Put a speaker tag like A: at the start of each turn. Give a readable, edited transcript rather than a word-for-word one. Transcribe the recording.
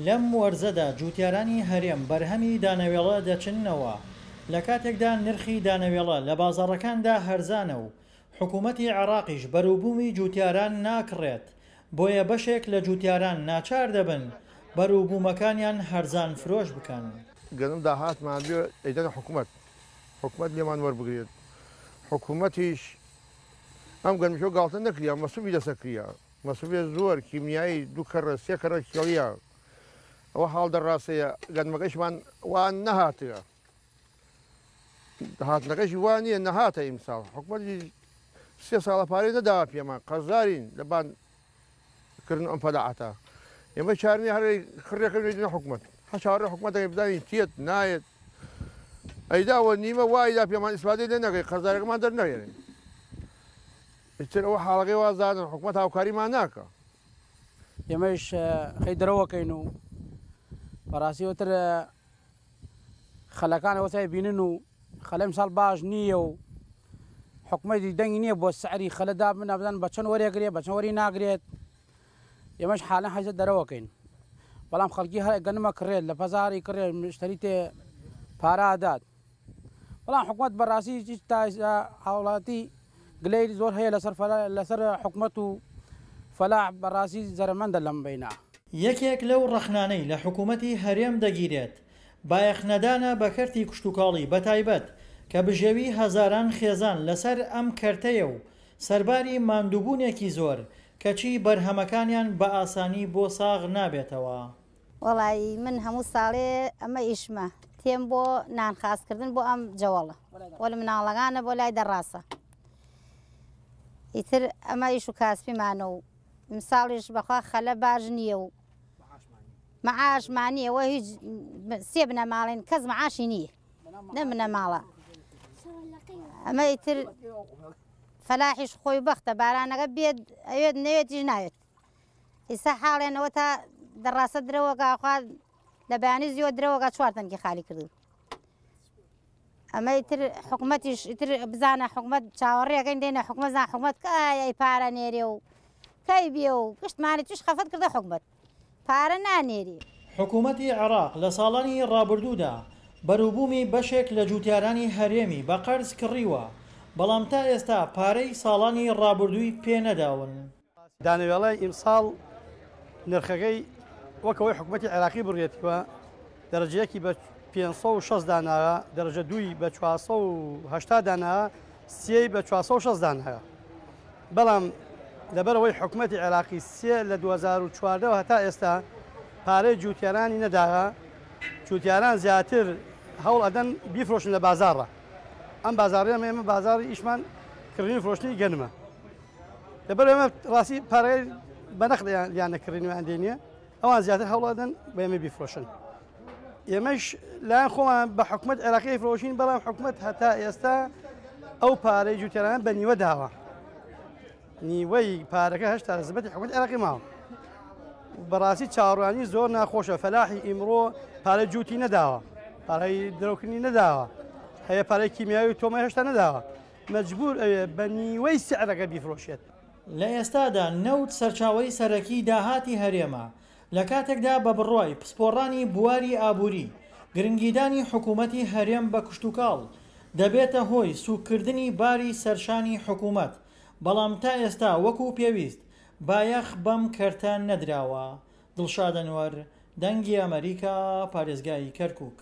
A: لەم وەرزەدا جوتیارانی هەرێم بەرهەمی دانەوێڵە دەچنەوە لە کاتێکدا نرخی دانەوێڵە لە بازاڕەکاندا هەرزانە و حکوومەتی عێراقیش بەرووبوومی جوتیاران ناکڕێت، بۆیە بەشێک لە جوتیاران ناچار دەبن بەرووبوومەکانیان هەرزان فرۆش بکەن.
B: گەنم داهاتمان بێ ئەیدەنە حکوومەت لێمان وەربگرێت، حکوومەتیش ئەم گەنمشۆ گاڵتە نەکریا، مەسووبی دەسەکریا، مەسووبێ زۆر کیمیایی 2 کەڕە 3 کەڕە کێڵیا، ئەوە حاڵ دەڕاستەیە گەنمەکەشمان وان نەهاتەوە، هاتنەکەشی وان نییە نەهاتە ئیمساڵ حکوومەتی 3 ساڵە پارەی نەداوە پێمان قەزارین لەبانکردن ئەم پەداعەتە. ئێمە چارنی هەرەی خڕێکە نوێدنە حکوومەت هەچارە حکوومەتەکەی بدانین تێت نایەت ئەیداوە نیمە وایدا پێمان ئیسپادەی لێ نەکەی قەزارەکەمان دەرنەگەێنین. ئیتر ئەوە حاڵەکەی وازانن حکوومەت هاوکاریمان ناکە.
C: ئێمەش خەی دەرەوەکەین و بەڕاستیەوەتر خەلەکان وەسای بینن و خەلەم ساڵ باش نییە و حکوومەتی دەنگی نییە بۆ سعری خەلەدا بنابدان بە چەند وەرێگرێت بە چەند وەری ناگرێت. ئێمەش حالە حەجە دەرەوەکەین، بەڵام خەڵکی هەر گەنمە کڕێت لە پەزاری کڕێت مشتری تێ پارادات، بەڵام حکوومەت بەڕاستی تا هاوڵاتی گلەی زۆر هەیە لەسەر حکوومەت و فەلاح بەڕاستی زەرمەندە لەم بینە.
A: یەکێک لەو ڕەخنانەی لە حکوومەتی هەرێم دەگیرێت بایەخنەدانە بە کەرتی کشتتوکاڵی بەتایبەت کە بژێوی هەزاران خێزان لەسەر ئەم کەرتەیە و سەرباری ماندووبوونێکی زۆر کەچی بەرهەمەکانیان بە ئاسانی بۆ ساغ نابێتەوە.
D: وەڵی من هەموو ساڵێ ئەمە ئیشمە تێم بۆ نانخاسکردن بۆ ئەم جەوەڵە وەل مناڵەکانە بۆ لای دەڕاستە ئیتر ئەمە ئیش و کاسپیمانە و مساڵیش بەخوا خەلە باش نییە و مەعاشمانیەوە هیچ سێ بنە ماڵێن کەس مەعاشی نییە نەمنە ماڵە ئەمە ئیتر فەلاحیش خۆی بەختە بارانەکە بێت ئەوێت نەوێتیش ناوێت ئیسا حاڵێنەوە تا دەڕاستە درەوەکەخوا لە بەیانی زیۆ درەوەکە 4 تەنکی خالی کردو. ئەمە ئیتر حکوومەتیش ئیتر بزانە حکوومەت چاوەڕێەکەین دێنە حکوومەت زان حکوومەت کای پارە نێرێ و کەی بێ و گشتمانی توش خەفەت کردە حکوومەت پارە نانێری.
A: حکوومەتی عێراق لە ساڵانی ڕابردوودا بەرووبوومی بەشێک لە جوتیارانی هەرێمی بە قەرز کڕیوە، بەڵام تا ئێستا پارەی ساڵانی ڕابردووی پێ نەداون.
E: دانەوێڵە ئیمساڵ نرخەکەی وەکەوەی حکوومەتی عێراقی بڕێتەوە دەرەجەیەکی بە 560 داناوە، دەرەجە 2 بە 480 داناوە، 3 بە 460 داناوە، بەڵام لەبەرەوەی حکوومەتی عێراقی 3 لە 2014 هەتا ئێستا پارەی جوتیارانی نەداوە، جوتیاران زیاتر هەوڵ ئەدەن بیفرۆشن لە بازاڕە. ئەم بازاڕێمە ئێمە بازاری ئیشمان کردنی فرۆشتنی گەنمە، لەبەر ئێمە ڕاستی پارەی بەنەخ لیان نەکردنیوان دێنیە، ئەوان زیاتر هەوڵ ئەدەن بە ئێمە بیفرۆشن. ئێمەش لایەن خۆمان بە حکوومەت عێراقی فرۆشین، بەڵام حکوومەت هەتا ئێستا ئەو پارەی جوتیاران بە نیوە داوە، نیوەی پارەکە هەشتا لە زبەتی حکوومەت عێراقی ماوە. بەڕاستی چاوەڕوانی زۆر ناخۆشە، فەلاحی ئیمڕۆ پارەی جووتی نەداوە، پارەی درەوکردنی نەداوە، هەیە پارەی کیمیاوی و تۆمە هێشتا نەداوە، مەجبور ئەوێ بە نیوەی سعرەکە بیفرۆشێت.
A: لە ئێستادا نەوت سەرچاوەی سەرەکی داهاتی هەرێمە لە کاتێکدا بە بڕوای پسپۆڕانی بواری ئابووری گرنگیدانی حکوومەتی هەرێم بە کشتتوکاڵ دەبێتە هۆی سوکردنی باری سەرشانی حکوومەت، بەڵام تا ئێستا وەکو پێویست بایەخ بەم کەرتە نەدراوە. دڵشاد ئەنوەر، دەنگی ئەمریکا، پارێزگای کەرکووک.